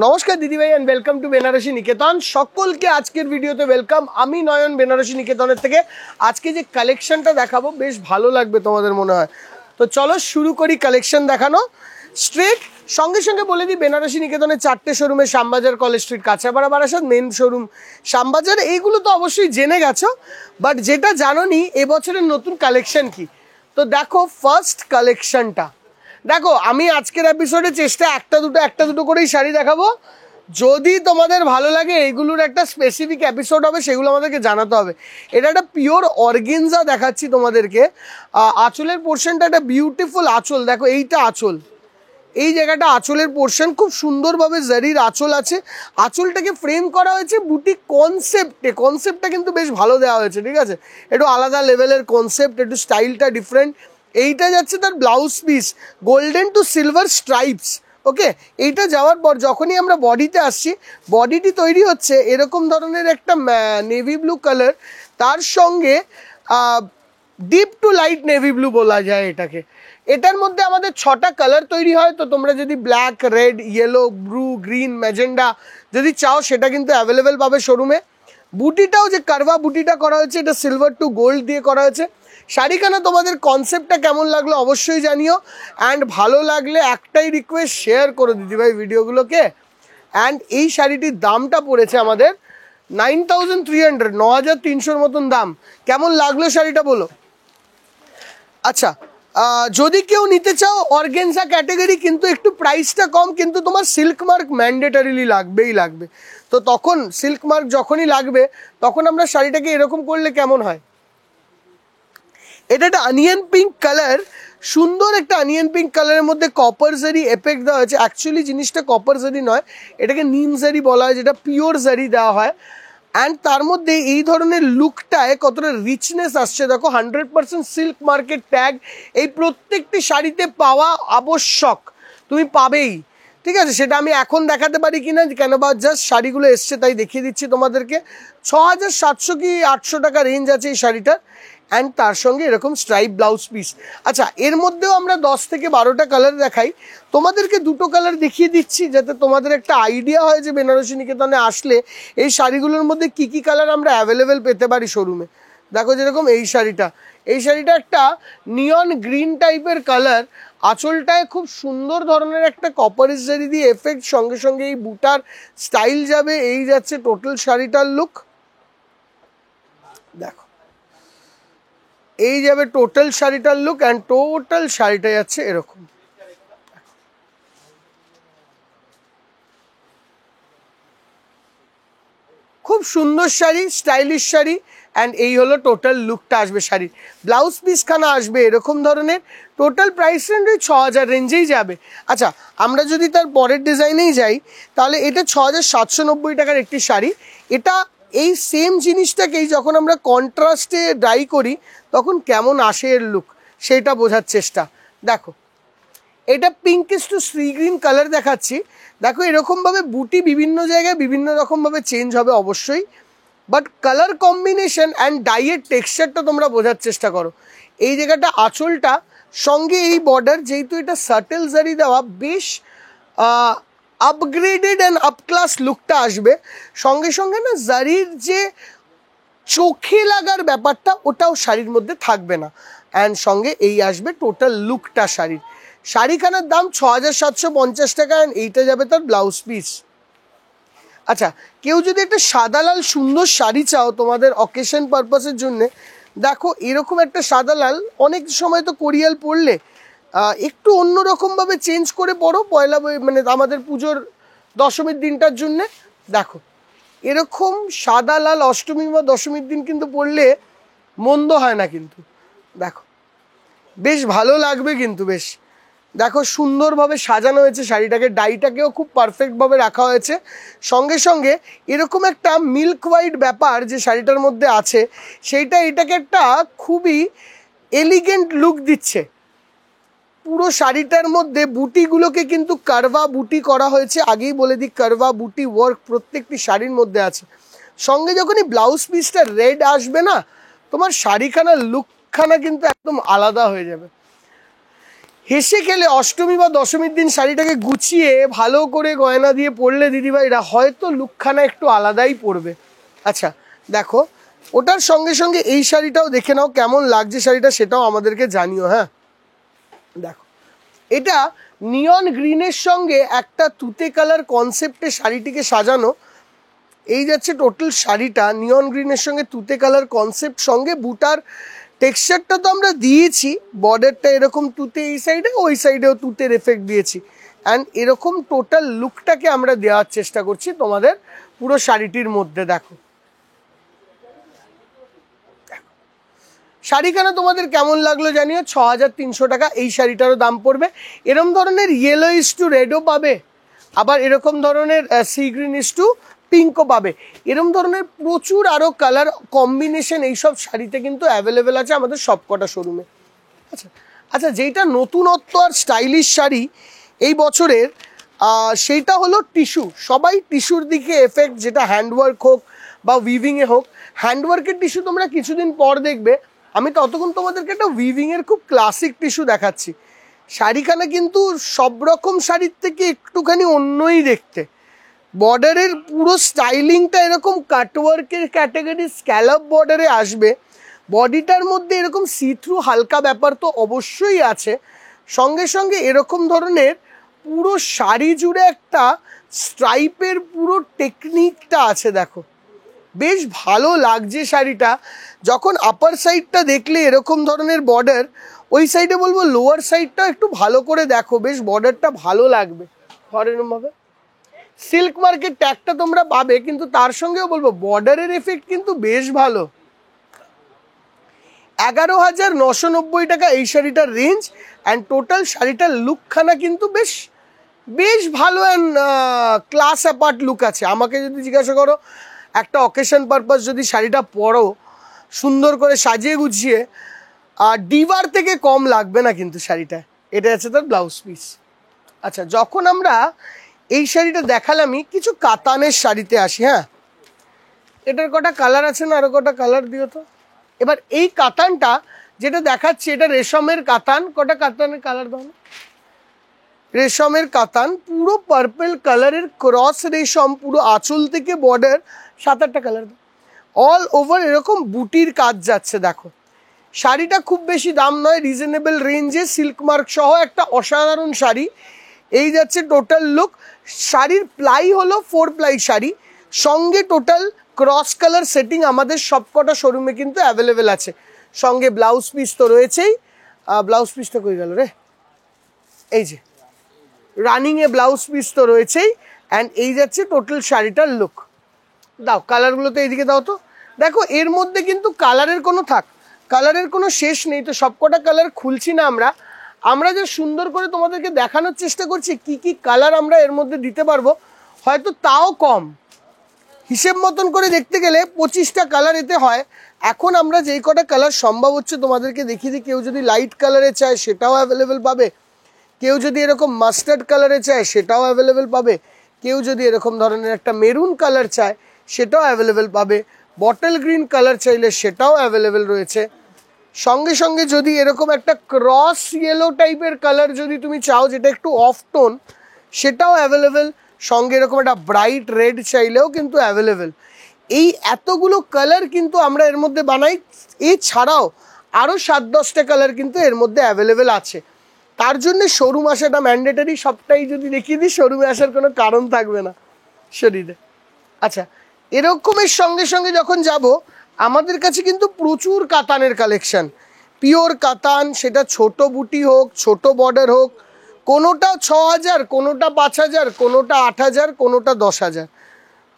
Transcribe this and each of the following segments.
নমস্কার দিদিভাই and welcome to Banarasi নিকেতন। সকলকে আজকের ভিডিওতে ওয়েলকাম। আমি নয়ন বেনারসি নিকেতনের থেকে। আজকে যে কালেকশনটা দেখাবো বেশ ভালো লাগবে তোমাদের মনে হয়, তো চলো শুরু করি কালেকশন দেখানো স্ট্রেট। সঙ্গে সঙ্গে বলে দিই বেনারসি নিকেতনের 4টে শোরুমে, Shyambazar, college street, Kanchrapara, Barasat, main showroom Shyambazar. এইগুলো তো অবশ্যই জেনে গেছো, বাট যেটা জানোনি এবছরের নতুন কালেকশন কি, তো দেখো ফার্স্ট কালেকশনটা দেখো। আমি আজকের এপিসোডে চেষ্টা একটা দুটো করেই শাড়ি দেখাবো। যদি তোমাদের ভালো লাগে এইগুলোর একটা স্পেসিফিক এপিসোড হবে, সেগুলো আমাদেরকে জানাতে হবে। এটা একটা পিওর অর্গেনজা দেখাচ্ছি তোমাদেরকে। আঁচলের পোর্শনটা একটা বিউটিফুল আঁচল, দেখো এইটা আঁচল, এই জায়গাটা আঁচলের পোর্শন খুব সুন্দরভাবে জারির আঁচল আছে। আঁচলটাকে ফ্রেম করা হয়েছে বুটিক কনসেপ্টটা কিন্তু বেশ ভালো দেওয়া হয়েছে, ঠিক আছে, একটু আলাদা লেভেলের কনসেপ্ট, একটু স্টাইলটা ডিফারেন্ট। এইটা যাচ্ছে তার blouse piece, golden to silver stripes. Okay, এইটা যাওয়ার পর যখনই আমরা বডিতে আসছি, বডিটি তৈরি হচ্ছে এরকম ধরনের একটা নেভি ব্লু কালার, তার সঙ্গে deep to light navy blue বলা যায় এটাকে। এটার মধ্যে আমাদের 6টা কালার তৈরি হয়, তো তোমরা যদি black, red, yellow, blue, green, magenta যদি চাও সেটা কিন্তু অ্যাভেলেবেল পাবে শোরুমে। বুটিটাও যে কারভা বুটিটা করা হয়েছে, এটা সিলভার টু গোল্ড দিয়ে করা হয়েছে। শাড়িখানা তোমাদের কনসেপ্টটা কেমন লাগলো অবশ্যই জানিও, অ্যান্ড ভালো লাগলে একটাই রিকোয়েস্ট, শেয়ার করে দিদি ভাই ভিডিওগুলোকে। অ্যান্ড এই শাড়িটির দামটা পড়েছে আমাদের 9300, 9300 মতন দাম। কেমন লাগলো শাড়িটা বলো। আচ্ছা, যদি কেউ নিতে চাও অর্গেনজা ক্যাটাগরি, কিন্তু একটু প্রাইসটা কম, কিন্তু তোমার সিল্ক মার্ক ম্যান্ডেটারিলি লাগবে। তো তখন সিল্ক মার্ক যখনই লাগবে তখন আমরা শাড়িটাকে এরকম করলে কেমন হয়। এটা একটা অনিয়ন পিঙ্ক কালার, সুন্দর একটা অনিয়ন পিঙ্ক কালারের মধ্যে কপার জারি এফেক্ট দেওয়া হয়েছে। অ্যাকচুয়ালি জিনিসটা কপার জারি নয়, এটাকে নিম জারি বলা হয়, যেটা পিওর জারি দেওয়া হয়। অ্যান্ড তার মধ্যে এই ধরনের লুকটায় কতটা রিচনেস আসছে দেখো। 100% সিল্ক মার্কেট ট্যাগ, এই প্রত্যেকটি শাড়িতে পাওয়া আবশ্যক, তুমি পাবেই, ঠিক আছে। সেটা আমি এখন দেখাতে পারি কিনা, কেন বা জাস্ট শাড়িগুলো এসছে তাই দেখিয়ে দিচ্ছি তোমাদেরকে। 6700 কি 800 টাকা রেঞ্জ আছে এই শাড়িটার, অ্যান্ড তার সঙ্গে এরকম স্ট্রাইপ ব্লাউজ পিস। আচ্ছা, এর মধ্যেও আমরা 10 থেকে 12টা কালার দেখাই, তোমাদেরকে 2টো কালার দেখিয়ে দিচ্ছি যাতে তোমাদের একটা আইডিয়া হয় যে বেনারসি নিকেতনে আসলে এই শাড়িগুলোর মধ্যে কি কি কালার আমরা অ্যাভেলেবেল পেতে পারি শোরুমে। দেখো যেরকম এই শাড়িটা একটা নিয়ন গ্রিন টাইপের কালার, আঁচলটায় খুব সুন্দর ধরনের একটা কপারিস জারি দিয়ে এফেক্ট, সঙ্গে সঙ্গে এই বুটার স্টাইল যাবে। এই যাচ্ছে টোটাল শাড়িটার লুক, দেখো এই যাবে টোটাল শাড়িটার লুক, অ্যান্ড টোটাল শাড়িটা যাচ্ছে এরকম। খুব সুন্দর শাড়ি, স্টাইলিশ শাড়ি, অ্যান্ড এই হলো টোটাল লুকটা আসবে শাড়ির। ব্লাউজ পিসখানা আসবে এরকম ধরনের। টোটাল প্রাইস রেঞ্জ ওই 6000 রেঞ্জেই যাবে। আচ্ছা, আমরা যদি তার পরের ডিজাইনেই যাই, তাহলে এটা 6790 টাকার একটি শাড়ি। এটা এই সেম জিনিসটাকেই যখন আমরা কন্ট্রাস্টে ডাই করি তখন কেমন আসে এর লুক, সেটা বোঝার চেষ্টা। দেখো এটা pinkish to sea green colour দেখাচ্ছি। দেখো এরকমভাবে বুটি বিভিন্ন জায়গায় বিভিন্ন রকমভাবে চেঞ্জ হবে অবশ্যই, বাট কালার কম্বিনেশন অ্যান্ড ডাইয়ের টেক্সচারটা তোমরা বোঝার চেষ্টা করো। এই জায়গাটা আঁচলটা, সঙ্গে এই বর্ডার, যেহেতু এটা সাটেল জারি দেওয়া, বেশ আপগ্রেডেড অ্যান্ড আপ ক্লাস লুকটা আসবে। সঙ্গে সঙ্গে না জারির যে চোখে লাগার ব্যাপারটা ওটাও শাড়ির মধ্যে থাকবে না, অ্যান্ড সঙ্গে এই আসবে টোটাল লুকটা শাড়ির। শাড়িখানার দাম 6750 টাকা, অ্যান্ড এইটা যাবে তার ব্লাউজ পিস। আচ্ছা, কেউ যদি একটা সাদা লাল সুন্দর শাড়ি চাও তোমাদের অকেশন পারপাসের জন্যে, দেখো এরকম একটা সাদা লাল, অনেক সময় তো কোরিয়াল পরলে একটু অন্যরকমভাবে চেঞ্জ করে পরো পয়লা মানে আমাদের পুজোর দশমীর দিনটার জন্যে। দেখো এরকম সাদা লাল অষ্টমী বা দশমীর দিন কিন্তু পরলে মন্দ হয় না কিন্তু। দেখো বেশ ভালো লাগবে কিন্তু বেশ। দেখো সুন্দরভাবে সাজানো হয়েছে শাড়িটাকে, ডাইটাকেও খুব পারফেক্টভাবে রাখা হয়েছে। সঙ্গে সঙ্গে এরকম একটা মিল্ক হোয়াইট ব্যাপার যে শাড়িটার মধ্যে আছে, সেইটা এটাকে একটা খুবই এলিগেন্ট লুক দিচ্ছে। পুরো শাড়িটার মধ্যে বুটিগুলোকে কিন্তু কারভা বুটি করা হয়েছে, আগেই বলে দিই কারভা বুটি ওয়ার্ক প্রত্যেকটি শাড়ির মধ্যে আছে। সঙ্গে যখনই ব্লাউজ পিসটা রেড আসবে না, তোমার শাড়িখানার লুকখানা কিন্তু একদম আলাদা হয়ে যাবে। হেসে খেলে অষ্টমী বা দশমীর দিন শাড়িটাকে গুছিয়ে ভালো করে গয়না দিয়ে পরলে দিদিভাইরা হয়তো লুকখানা একটু আলাদাই পড়বে। আচ্ছা দেখো, ওটার সঙ্গে সঙ্গে এই শাড়িটাও দেখে নাও কেমন লাগছে শাড়িটা, সেটাও আমাদেরকে জানিও। হ্যাঁ দেখো, এটা নিয়ন গ্রিনের সঙ্গে একটা তুতে কালার কনসেপ্টে শাড়িটিকে সাজানো। এই যাচ্ছে টোটাল শাড়িটা নিয়ন গ্রিনের সঙ্গে তুতে কালার কনসেপ্ট, সঙ্গে বুটার টেক্সচারটা তো আমরা দিয়েছি, বর্ডারটা এরকম তুতে এই সাইডে, ওই সাইডেও তুতের এফেক্ট দিয়েছি। অ্যান্ড এরকম টোটাল লুকটাকে আমরা দেওয়ার চেষ্টা করছি তোমাদের পুরো শাড়িটির মধ্যে। দেখো শাড়িখানা তোমাদের কেমন লাগলো জানিও। 6300 টাকা এই শাড়িটারও দাম পড়বে। এরকম ধরনের ইয়েলো ইস টু রেডও পাবে, আবার এরকম ধরনের সি গ্রিন ইস টু পিঙ্কও পাবে। এরকম ধরনের প্রচুর আরও কালার কম্বিনেশন এইসব শাড়িতে কিন্তু অ্যাভেলেবেল আছে আমাদের সবকটা শোরুমে। আচ্ছা আচ্ছা, যেইটা নতুনত্ব আর স্টাইলিশ শাড়ি এই বছরের, সেইটা হলো টিস্যু। সবাই টিস্যুর দিকে এফেক্ট, যেটা হ্যান্ডওয়ার্ক হোক বা উইভিংয়ে হোক। হ্যান্ডওয়ার্কের টিস্যু তোমরা কিছুদিন পর দেখবে, আমি ততক্ষণ তোমাদেরকে একটা উইভিংয়ের খুব ক্লাসিক টিস্যু দেখাচ্ছি। শাড়িখানা কিন্তু সব রকম শাড়ির থেকে একটুখানি অন্যই দেখতে। বর্ডারের পুরো স্টাইলিংটা এরকম কাটওয়ার্কের ক্যাটাগরি স্ক্যালপ বর্ডারে আসবে। বডিটার মধ্যে এরকম সি থ্রু হালকা ব্যাপার তো অবশ্যই আছে, সঙ্গে সঙ্গে এরকম ধরনের পুরো শাড়ি জুড়ে একটা স্ট্রাইপের পুরো টেকনিকটা আছে। দেখো বেশ ভালো লাগছে শাড়িটা। যখন আপার সাইডটা দেখলে এরকম ধরনের বর্ডার, ওই সাইডে বলবো লোয়ার সাইডটা একটু ভালো করে দেখো, বেশ বর্ডারটা ভালো লাগবে। এরকমভাবে সিল্ক মার্কেট ট্যাগটা তোমরা পাবে, কিন্তু তার সঙ্গেও বলবো বর্ডারের এফেক্ট কিন্তু বেশ ভালো। 11,990 টাকা এই শাড়িটার রেঞ্জ। অ্যান্ড টোটাল শাড়িটার লুকখানা কিন্তু বেশ বেশ ভালো অ্যান্ড ক্লাস অ্যাপার্ট লুক আছে। আমাকে যদি জিজ্ঞাসা করো, একটা অকেশন পারপাস যদি শাড়িটা পরো সুন্দর করে সাজিয়ে গুছিয়ে, ডিভার থেকে কম লাগবে না কিন্তু শাড়িটা। এটা আছে তার ব্লাউজ পিস। আচ্ছা, যখন আমরা এই শাড়িটা দেখালামই, কিছু কাতানের শাড়িতে আসি। হ্যাঁ, এটার কটা কালার আছে না, আরও কটা কালার দিও তো। এবার এই কাতানটা যেটা দেখাচ্ছি, এটা রেশমের কাতান। কটা কাতানের কালার দাও না। রেশমের কাতান, পুরো পার্পল কালারের ক্রস রেশম, পুরো আঁচল থেকে বর্ডার, 7-8টা কালার দাও। অল ওভার এরকম বুটির কাজ যাচ্ছে। দেখো শাড়িটা খুব বেশি দাম নয়, রিজনেবল রেঞ্জে, সিল্ক মার্ক সহ একটা অসাধারণ শাড়ি। এই যাচ্ছে টোটাল লুক। শাড়ির প্লাই হলো 4 প্লাই শাড়ি, সঙ্গে টোটাল ক্রস কালার সেটিং আমাদের সবকটা শোরুমে কিন্তু অ্যাভেলেবেল আছে। সঙ্গে ব্লাউজ পিস তো রয়েছেই। ব্লাউজ পিসটা কই গেল রে, এই যে রানিংয়ে ব্লাউজ পিস তো রয়েছেই। অ্যান্ড এই যাচ্ছে টোটাল শাড়িটার লুক। দাও কালারগুলো তো এইদিকে দাও তো। দেখো এর মধ্যে কিন্তু কালারের কোনো শেষ নেই। তো সবকটা কালার খুলছি না আমরা যে সুন্দর করে তোমাদেরকে দেখানোর চেষ্টা করছি কি কি কালার আমরা এর মধ্যে দিতে পারবো, হয়তো তাও কম। হিসেব মতন করে দেখতে গেলে 25টা কালার এতে হয়। এখন আমরা যেই কটা কালার সম্ভব হচ্ছে তোমাদেরকে দেখিয়ে দিই। কেউ যদি লাইট কালারে চায় সেটাও অ্যাভেলেবেল পাবে, কেউ যদি এরকম মাস্টার্ড কালারে চায় সেটাও অ্যাভেলেবেল পাবে, কেউ যদি এরকম ধরনের একটা মেরুন কালার চায় সেটাও অ্যাভেলেবেল পাবে, বটল গ্রিন কালার চাইলে সেটাও অ্যাভেলেবেল রয়েছে। সঙ্গে সঙ্গে যদি এরকম একটা ক্রস ইয়েলো টাইপের কালার যদি তুমি চাও, যেটা একটু অফ টোন, সেটাও অ্যাভেলেবেল। সঙ্গে এরকম একটা ব্রাইট রেড চাইলেও কিন্তু অ্যাভেলেবেল। এই এতগুলো কালার কিন্তু আমরা এর মধ্যে বানাই। এছাড়াও আরও 7-10টা কালার কিন্তু এর মধ্যে অ্যাভেলেবেল আছে। তার জন্য শোরুম আসাটা ম্যান্ডেটারি। সবটাই যদি দেখিয়ে দিই, শোরুমে আসার কোনো কারণ থাকবে না শরীরে। আচ্ছা, এরকমের সঙ্গে সঙ্গে যখন যাব, আমাদের কাছে কিন্তু প্রচুর কাতানের কালেকশান, পিওর কাতান, সেটা ছোট বুটি হোক, ছোট বর্ডার হোক, কোনোটা 6,000, কোনোটা 5,000, কোনোটা 8,000, কোনোটা 10,000।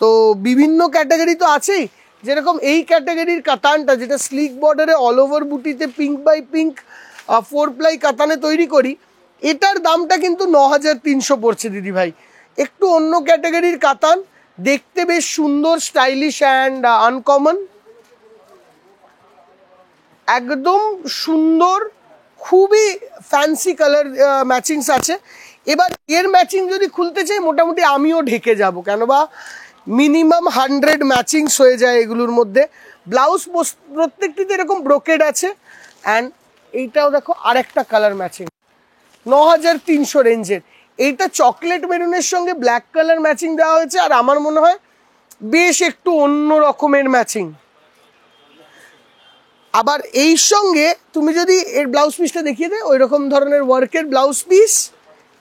তো বিভিন্ন ক্যাটাগরি তো আছেই। যেরকম এই ক্যাটাগরির কাতানটা, যেটা স্লিক বর্ডারে অল ওভার বুটিতে পিঙ্ক বাই পিঙ্ক 4 প্লাই কাতানে তৈরি করি, এটার দামটা কিন্তু 9,300 পড়ছে দিদি ভাই। একটু অন্য ক্যাটাগরির কাতান, দেখতে বেশ সুন্দর, স্টাইলিশ অ্যান্ড আনকমন, একদম সুন্দর, খুবই ফ্যান্সি কালার ম্যাচিংস আছে। এবার এর ম্যাচিং যদি খুলতে চাই, মোটামুটি আমিও ঢেকে যাব, কেন বা মিনিমাম 100 ম্যাচিংস হয়ে যায় এগুলোর মধ্যে। ব্লাউজ প্রত্যেকটিতে এরকম ব্রোকেড আছে। অ্যান্ড এইটাও দেখো আরেকটা কালার ম্যাচিং। 9300 রেঞ্জের। এইটা চকলেট মেরুনের সঙ্গে ব্ল্যাক কালার ম্যাচিং দেওয়া হয়েছে, আর আমার মনে হয় বেশ একটু অন্য রকমের ম্যাচিং। আবার এই সঙ্গে তুমি যদি এর ব্লাউজ পিসটা দেখিয়ে দেয়, ওই রকম ধরনের ওয়ার্কের ব্লাউজ পিস,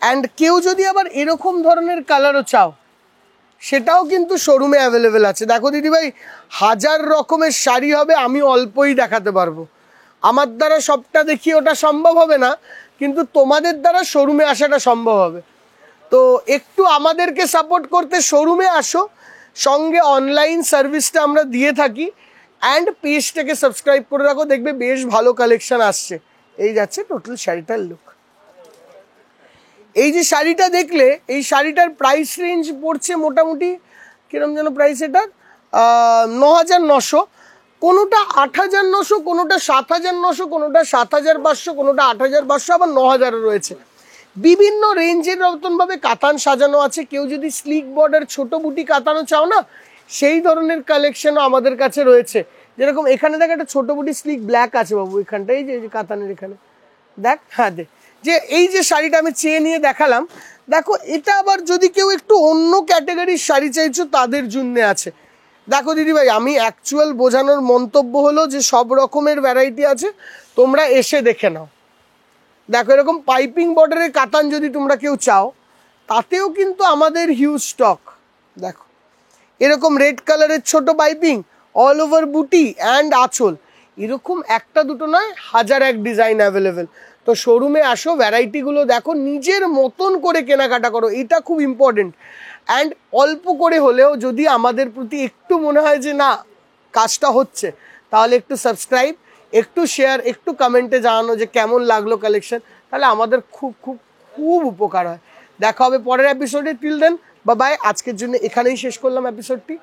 অ্যান্ড কেউ যদি আবার এরকম ধরনের কালারও চাও সেটাও কিন্তু শোরুমে অ্যাভেলেবেল আছে। দেখো দিদিভাই, 1000 রকমের শাড়ি হবে, আমি অল্পই দেখাতে পারবো। আমার দ্বারা সবটা দেখিয়ে ওটা সম্ভব হবে না, কিন্তু তোমাদের দ্বারা শোরুমে আসাটা সম্ভব হবে। তো একটু আমাদেরকে সাপোর্ট করতে শোরুমে আসো, সঙ্গে অনলাইন সার্ভিসটা আমরা দিয়ে থাকি, অ্যান্ড পেজটাকে সাবস্ক্রাইব করে রাখো, দেখবে বেশ ভালো কালেকশন আসছে। এই যাচ্ছে টোটাল শাড়িটার লুক। এই যে শাড়িটা দেখলে, এই শাড়িটার প্রাইস রেঞ্জ পড়ছে মোটামুটি কিরম যেন প্রাইস, এটা 9900, কোনোটা 8900, কোনোটা 7900, কোনোটা 7500, কোনোটা 8500, আবার 9000 রয়েছে। বিভিন্ন রেঞ্জের রকমভাবে কাতান সাজানো আছে। কেউ যদি স্লিক বর্ডার ছোট বুটি কাতানো চাও না, সেই ধরনের কালেকশনও আমাদের কাছে রয়েছে। যেরকম এখানে দেখ একটা ছোট বুটি স্লিক ব্ল্যাক আছে বাবু, এখানটা এই যে কাতানের এখানে দেখ, হ্যাঁ দেখ, যে এই যে শাড়িটা আমি চেয়ে নিয়ে দেখালাম, দেখো এটা আবার যদি কেউ একটু অন্য ক্যাটাগরির শাড়ি চাইছো তাদের জন্য আছে। দেখো দিদিভাই, আমি অ্যাকচুয়াল বোঝানোর মন্তব্য হলো যে সব রকমের ভ্যারাইটি আছে, তোমরা এসে দেখে নাও। দেখো এরকম পাইপিং বর্ডারের কাতান যদি তোমরা কেউ চাও, তাতেও কিন্তু আমাদের হিউজ স্টক। দেখো এরকম রেড কালারের ছোট পাইপিং, অল ওভার বুটি অ্যান্ড আঁচল, এরকম একটা দুটো নয়, 1001 ডিজাইন অ্যাভেলেবেল। তো শোরুমে আসো, ভ্যারাইটিগুলো দেখো, নিজের মতন করে কেনাকাটা করো, এটা খুব ইম্পর্টেন্ট। অ্যান্ড অল্প করে হলেও যদি আমাদের প্রতি একটু মনে হয় যে না কাজটা হচ্ছে, তাহলে একটু সাবস্ক্রাইব, একটু শেয়ার, একটু কমেন্টে জানানো যে কেমন লাগলো কালেকশন, তাহলে আমাদের খুব খুব খুব উপকার হয়। দেখা হবে পরের এপিসোডে। Till then bye bye. আজকের জন্য এখানেই শেষ করলাম এপিসোডটি।